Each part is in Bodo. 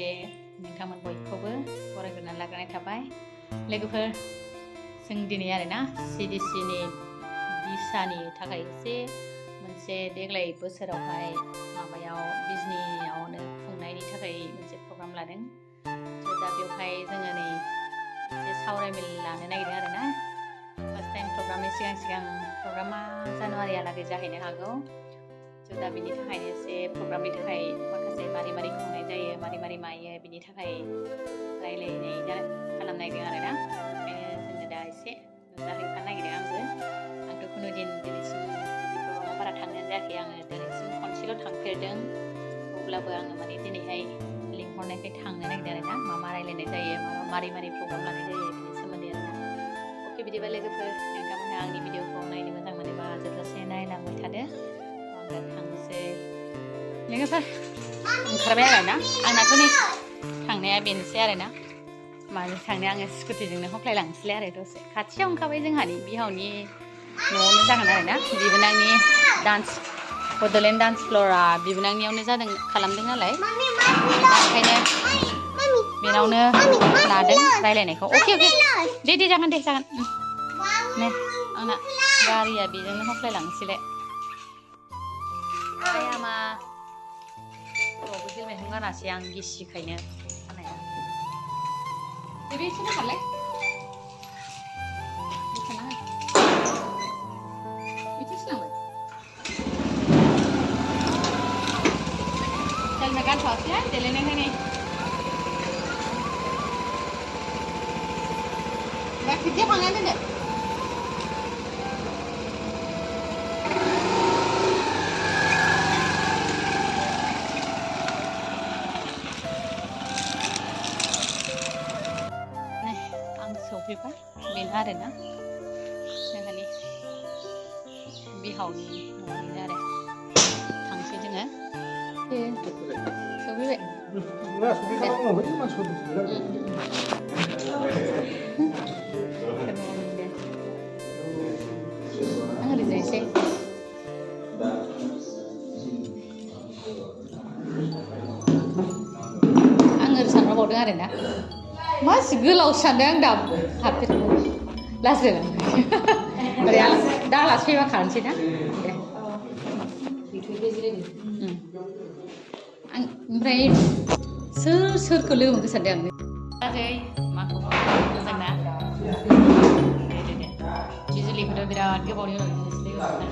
लोगोसे नोंथांमोन बयखौबो बरायग्रोनानै लाग्रोनाय थाबाय। लोगोफोर जों दिनै आरोना CDCनि भिसानि थाखाय मोनसे देग्लाय बोसोरावहाय माबायाव बिजनियावनो खुंनायनि थाखाय मोनसे प्रग्राम लादों। दा बेवहाय जोङो नै एसे सावरायमेल लानो नागिरदों आरोना। फार्स्ट टाइम प्रग्रामनि सिगां प्रग्रामा जानुवारिहालागै जाहैनो हागौ। दा बिनि थाखायनो एसे प्रग्रामनि थाखाय माखासे मारै खुंनाय जायो, मारै मायो बिनि थाखाय रायलायनाय खालामनो नागिरदों आरोना। ओंखायनो जोङो दा एसे नुजाहैफानो नागिरदों आंथ' खुनु दिन दिनैसिम प्रग्रामाव बारा थांनाय जायाखै। आङो दिनैसिम खनसेल' थांफेरदों। अब्लाबो आङो माने दिनैहाय लिंहरनायखाय थांनो नागिरदों आरोना। मा रायलायनाय जायो, मारै प्रग्राम लानाय जायो बिनि सोमोन्दै आरोना। अके बिदिबा लोगोफोर नोंथांमोनहा आंनि भिडिअखौ नायनो मोजां मोनोबा जोबजासे नायलांबाय थादो। आङो थांसै लोगोफोर ओंखारबाय आरोना। आंनाथ' नै थांनाया बेनोसै आरोना। माजों थांनो आङो स्कुटिजोंनो हफ्लायलांसैलाय आरो दसे खाथियाव ओंखारबाय। जोंहानि बिहावनि न'आवनो जागोन आरोना। बिबोनांनि बड'लेण्ड डान्स फ्ल'रा बिबोनांनियावनो खालामदों नालाय, ओंखायनो बेनावनो लादों रायलायनायखौ। अके दे जागोन नै आंना गारिया बेजोंनो हफ्लायलांसैलाय। आयामा खर'आवबो हेलमेटखौनो गानासै आं गिसिखायनो खानाया। बे एसे बोखारलाय बिदि सिलांबाय हेलमेट गानथ'वासैहाय देलायनायखाय नै दा खोथिया फांनानै दोनदो। सौफैबाय बेनो आरोना जोंहानि बिहावनि न'निनो आरो। थांसै जोङो सौफैबाय। आं ओरैजायसै आं ओरै सानहरबावदों आरोना। मासि गोलाव सानदों आं दा हाबफेरबाय लाजिलाय ओरै दा आलासि फैबा खारनोसै ना दे। आं ओमफ्राय सोरखौ लोगो मोनखो सानदों आं। बाजै माखौ मोजां ना? दे बिजुलिखौथ' बिराद गोबावनि उनाव दिनैसो लोगो मोनदों।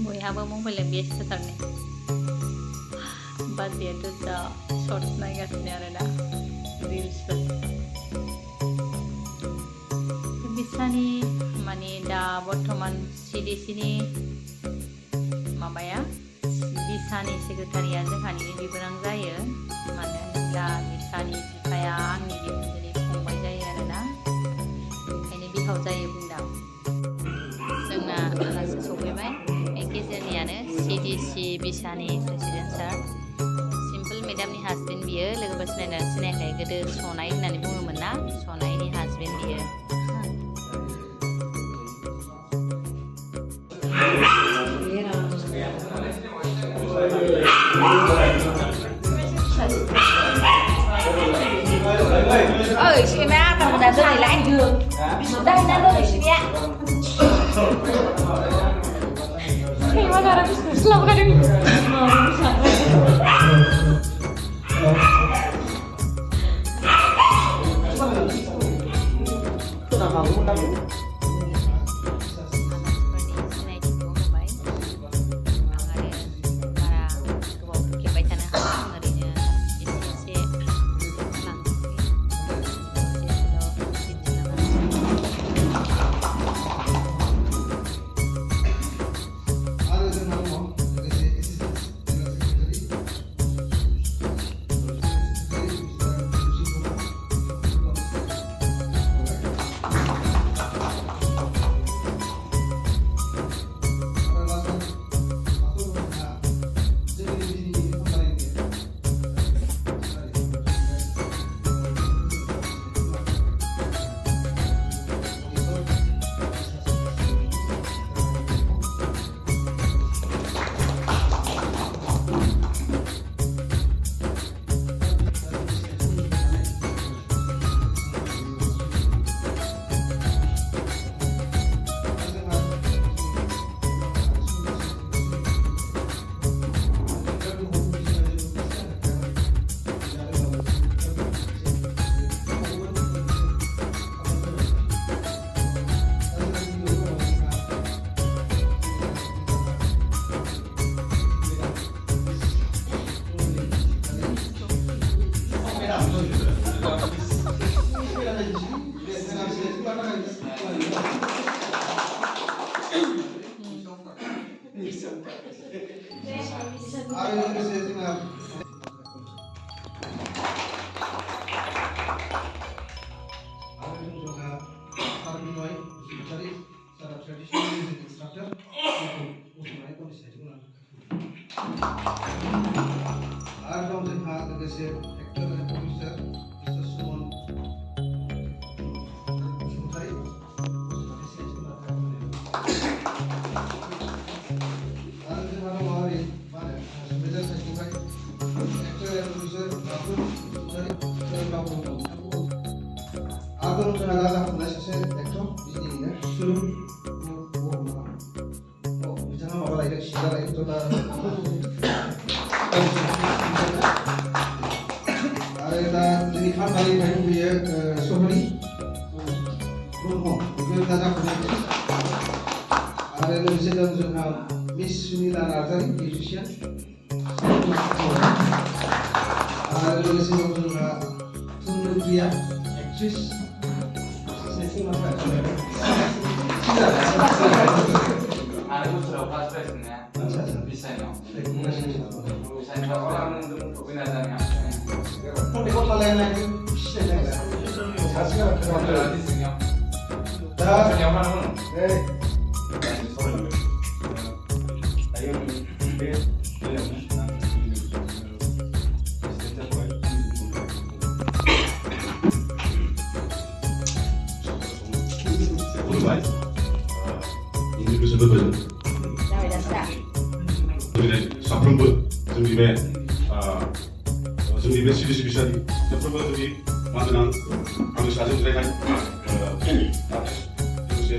बयहाबो मबाइलजों बेस्थ'थारनो। बाजैयाथ' दा शर्ट्स नायगासिनो आरोना, रिल्सफोर। बिसानि माने दा बर्थमान CDCनि माबाया बिसानि सेक्रेटारिया जोंहानि बिबोनां जायो। मानो होनोब्ला बिसानि बिफाया आंनि बिहामजोनि फंबाय जायो आरोना। ओंखायनो बिहाव जायो बुंदां। जोंना आलासि सफैबाय। बे गेजेरनियानो CDC बिसानि प्रेसिडेन्ट सार मेडामनि हासबेन्ड बियो। लोगोफोर सिनायाखै? गोदो सनाय होननानै बुङोमोन ना, सनायनि हासबेन्ड बियो। Ơi chị má tao đã rơi lại đường. Đây nó rơi chị ạ. Khi mà ra được slow cái đi. आरो लोगोसे जोंहा सारबिनय बसुमतारी सारा ट्रेडिशनल मिउजिक इंस्ट्राक्टर गसंनाय कलेज आरो दं जोंहा लोगोसे एक्टर आरो प्रडिउसार मिस्टार सुमन बसुमतारी आरो जोंहा दङ ओरै मा होनो मेजर साइडनिफ्राय एक्टर आरो प्रडिउसार राहुल बसुमतारी आरो जोंहा दा जाखांनाय सासे एक्टर बिदिनो सुलुं बिथाङा माबा लायदों सिदा लायदों दा आरो दा जोंनि खामानिनिफ्राय दंफैयो सहरि ब्रह्म बेबो दा जाखांनाय आरो लोगोसे दं जोंहा मिस सुनिला नार्जारि मिउजिशियान आरो लोगोसे दं जोंहा थुनलाइगिरिया एक्ट्रिस आरो बोसोराव फार्स्ट प्राइज मोननाया बिसाइनाव orang untuk binatangnya di kota lain lagi ini bisa berbeda. Jadi sampelbu जोंनि बे CDC बिसानि साफ्रोमबो जुदि मानगोनां आंनि साजों जिरायनाय लोगोसे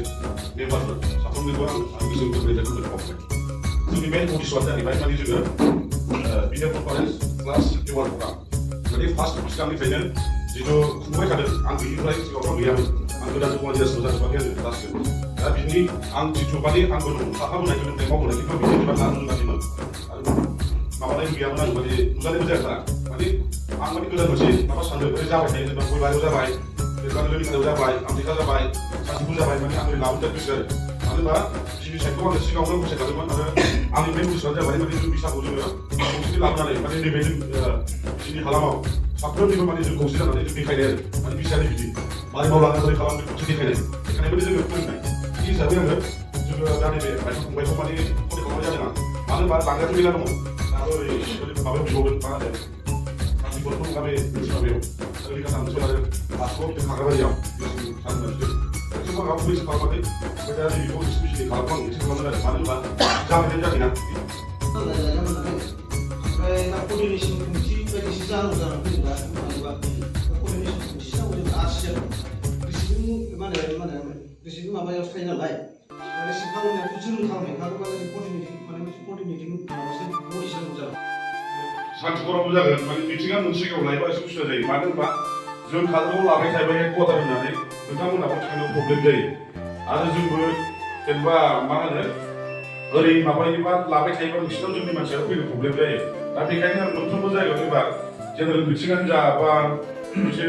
मेम्बारफोर साफ्रोमनोबो आं गोसो गोरबोनिफ्राय खुलुमनाय बावबाय। जोंनि मेन उद्देश्यआ जाहैबाय माने जोङो बिनियाल पारफरमेन्स क्लास एवार्ड प्रग्राम माने फार्स्ट सिगांनिफ्रायनो जिथु खुंबाय थादों आं गैयिनिफ्राय सिगाङावथ' गैयामोन आं गोदान जौगानाय जासिनो जाजोबाखै आरो दासिम दा बिनि आं जिथु माने आंबो थाफाबोनाय गोदोनिफ्राय मावबोनाय खिन्थु बिनि बाथ्रा आं रोङाखैमोन आरो माबानाय गैयामोन आं माने नुजानायबो जायाखै माने आं माने गोदान मोनसे माबा सानदों ओरै जाबाय थायो जेनेबा गयबारियाव जाबाय बेबायदिनो लोलिखानायाव जाबाय आमथेखा जाबाय सान्तिपुर जाबाय माने आं ओरै लाबोनो गोसो आरो मानो होनबा जिबि साइडखौ आङो सिगाङावनो फसायखादोंमोन आरो आंनि मेन उद्देश्यआ जाबाय माने जों बिसाखौ जोङो खौसेथि लाबोनानै माने नैबे जोंनि हालामाव साफ्रोमनिबो माने जों खौसे जानानै जों देखायनाय आरो माने बिसानि बिदि मारै मावलाङो बोरै खालामो खौसे देखायनाय देखायनाय बायदि जोङो फोरोंनाय बिदि हिसाबै आङो जोङो दा नैबे बाइक फंबायखौ माने कन्टेक्ट खालामनाय जादों आं मानो होनबा लांग्रायाथ' मेला दङ दाबो ओरै माबायाव बिबावगोन मा होनो सान्तिपुरखौ माबे मोनसे माबायाव रैखा सानसो आरो बासुआव बिदिनो खाग्राबारियाव सानदों जोंबो माबा मोनसे खालामाखै ओमफ्राय दा नैबेखौ स्पेसियलि खालामो आं मोनसे खालामदों आरो मानो होनबा जाबायना जाबायना ओमफ्राय दा कर्डिनेसन कमिटि बायदिसो जानांगौ जानानै फैदों दा मानोबा कर्डिनेसन कमिटि नांगौ जों आसियान रिसिभिं मा होनो रिसिभिं माबायावसो थायो नालाय रिसिभ खालामनायाथ' जों खालामनायखागोबा जों कर्डिनेटिं माने मोनसे कर्डिनेटिं माबासो बडिसो नांगौ जागोन सान्तिपुरावबो जागोन माने मिथिंगा मोनसे जायगायाव लायोबा एसे उसुबिदा जायो मानो होनबा जों काजलगावआव लाबाय थायोबा हेडक्वार्टार होननानै नोंथांमोनहाबो थांनो प्रब्लेम जायो आरो जोंबो जेनेबा मा होनो ओरै माबायोबा लाबाय थायोबा नोंसिनाव जोंनि मानसिया फैनो प्रब्लेम जायो दा बेखायनो आं मोनफ्रोमबो जायगायाव एबार जेनेरेल मिटिङानो जा बा मोनसे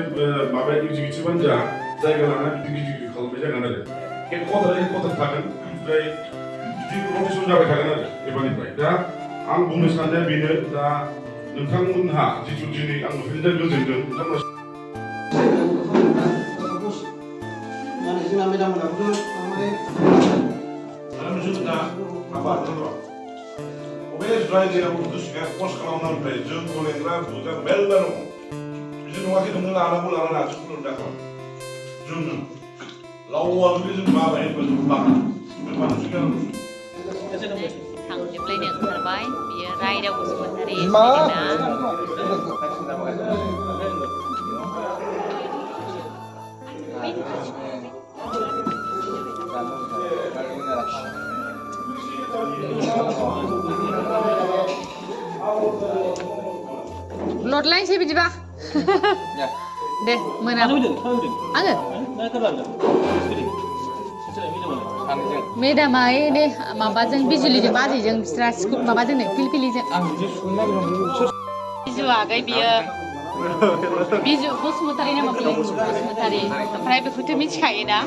माबा एक्जिकिउटिभआनो जा जायगा लानानै बिदि गिदिर गिदिर खालामनाय जागोन आरो हेडक्वार्टार थागोन ओमफ्राय बिदि रटेसन जाबाय थागोन आरो एबारनिफ्राय दा आं बुंनो साननाया बेनो दा नोंथांमोनहा जिथु दिनै आं नुफेरदों गोजोनदों नोंथांमोना माने जोंना मेदाममोनाबो माने जोंना माबा बबे रायजोआव गोसोआ खर्स खालामनांगौ जों गलेंग्रा बुजा मेरला दङ बिदि नङाखि नोङो लानांगौ लानानै आथिखालाव दा खालाम जोंनो लावआ जुदि जों माबायो होनबा जों लाना जों मानो सिगां थांजोबलायनो ओंखारबाय बियो रायदाव बसुमतारी लड लायनोसै बिदिबा दे मोना आङो मेदामा दे माबाजों बिजुलिजों बाजैजों बिस्रा स्कुल माबाजोंनो पिलपिलिजों बिजु आगै बियो बिजु बसुमतारी नामा बियो बसुमतारी ओमफ्राय बेखौथ' मिथिखायोना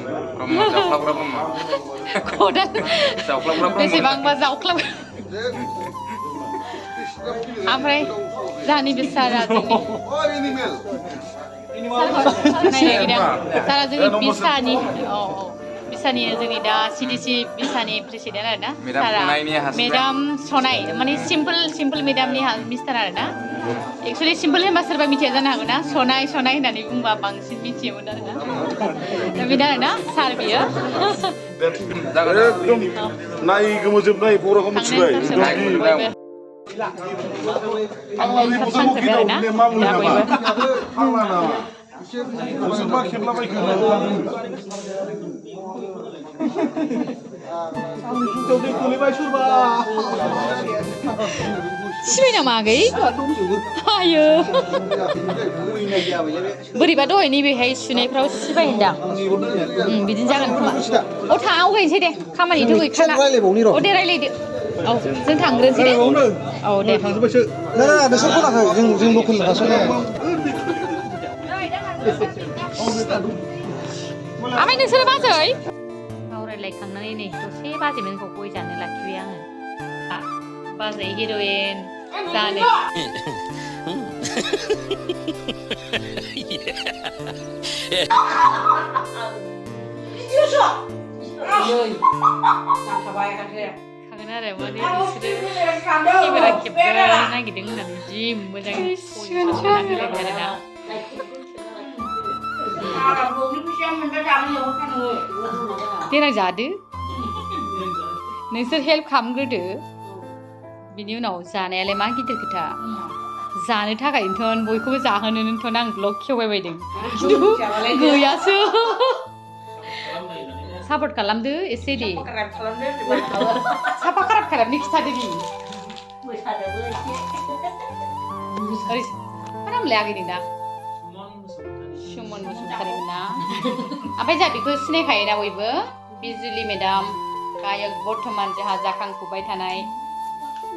खदाल बेसेबांबा जावख्लाब ओमफ्राय जाहानि बे सारा जोंनि सारा जोंनि बिसानि बिसानि जोंनि दा CDC बिसानि प्रेसिडेन्ट आरो ना सारा मेडाम सनाय माने सिम्पोल मेडामनि मिस्टार आरो ना एक्सुवेलि सिम्पोल होनबा सोरबा मिथिया जानो हागौ ना सनाय होननानै बुंबा बांसिन मिथियोमोन आरो ना दा बेनो आरो ना सार बियो नाय गोमोजोबनाय बर'खौ मिथिबाय सिबाय नामा आगै आयो बोरैबा दहाय नैबेहाय सुनायफ्राव सिबाय होनदां बिदिनो जागोन खोमा थाङा आवगायनोसै दे खामानिथ' गैखाला दे रायलायदो औ जों थांग्रोनोसै दे औ दे थांजोबबायसो नोंसोर खनाखै जों लकेल थांगासिनो ओमफ्राय नोंसोरो बाजै सावरायलायखांनानै नै दसे बाजैमोनखौ गय जानो लाखिबाय आङो बाजै हिर'इन जानो खागोन आरो माने बिसोरो केमेरा खेबनो नागिरदों होननानै जि मोजां होलायबाय आरो ना देनां जादो नोंसोर हेल्प खालामग्रोदो बिनि उनाव जानायालाय मा गिदिर खोथा जानो थाखायनोथ' बयखौबो जाहोनोनोथ' आं ब्लग खेवबाय बायदों खिन्थु गैयासो सापर्ट खालामदो एसे दे साफा खाराब खालामनो खिथादो दे मा नामलाय आगै नोंना सुमन बसुमतारिमोन ना ओमफ्राय जोंहा बेखौ सिनायखायोना बयबो बिजुलि मेडाम गायक बर्थमान जोंहा जाखांफुबाय थानाय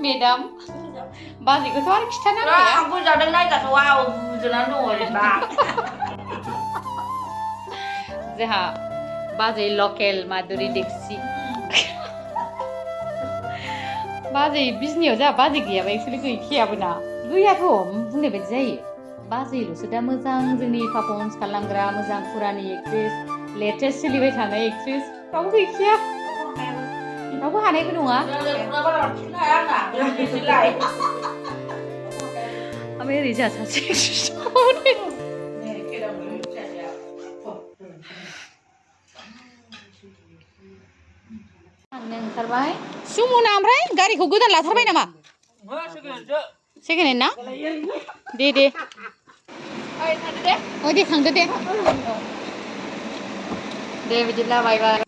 मेडाम बाजैखौथ' आरो खिथानांगौ आंबो जादों नायजाथ'आ बुजुनानै दङ जेनेबा जोंहा बाजै लकेल माधुरि देक्सि बाजै बिजनियाव जोंहा बाजै गैयाबा एक्सुवेलि गैखायाबो ना गैयाथ' बुंनाय बायदि जायो बाजैल'सो दा मोजां जोंनि पारफर्मेन्स खालामग्रा मोजां फुरानि एक्ट्रेस लेटेस्ट सोलिबाय थानाय एक्ट्रेस रावबो गैखाया रावबो हानायबो नङा ओमफ्राय ओरै जोंहा सासे थांनो ओंखारबाय सुमना ओमफ्राय गारिखौ गोदान लाथारबाय नामा सेकेन्ड हेन्ड ना दे दे थांदो दे थांदो दे दे बिदिब्ला बाय बाय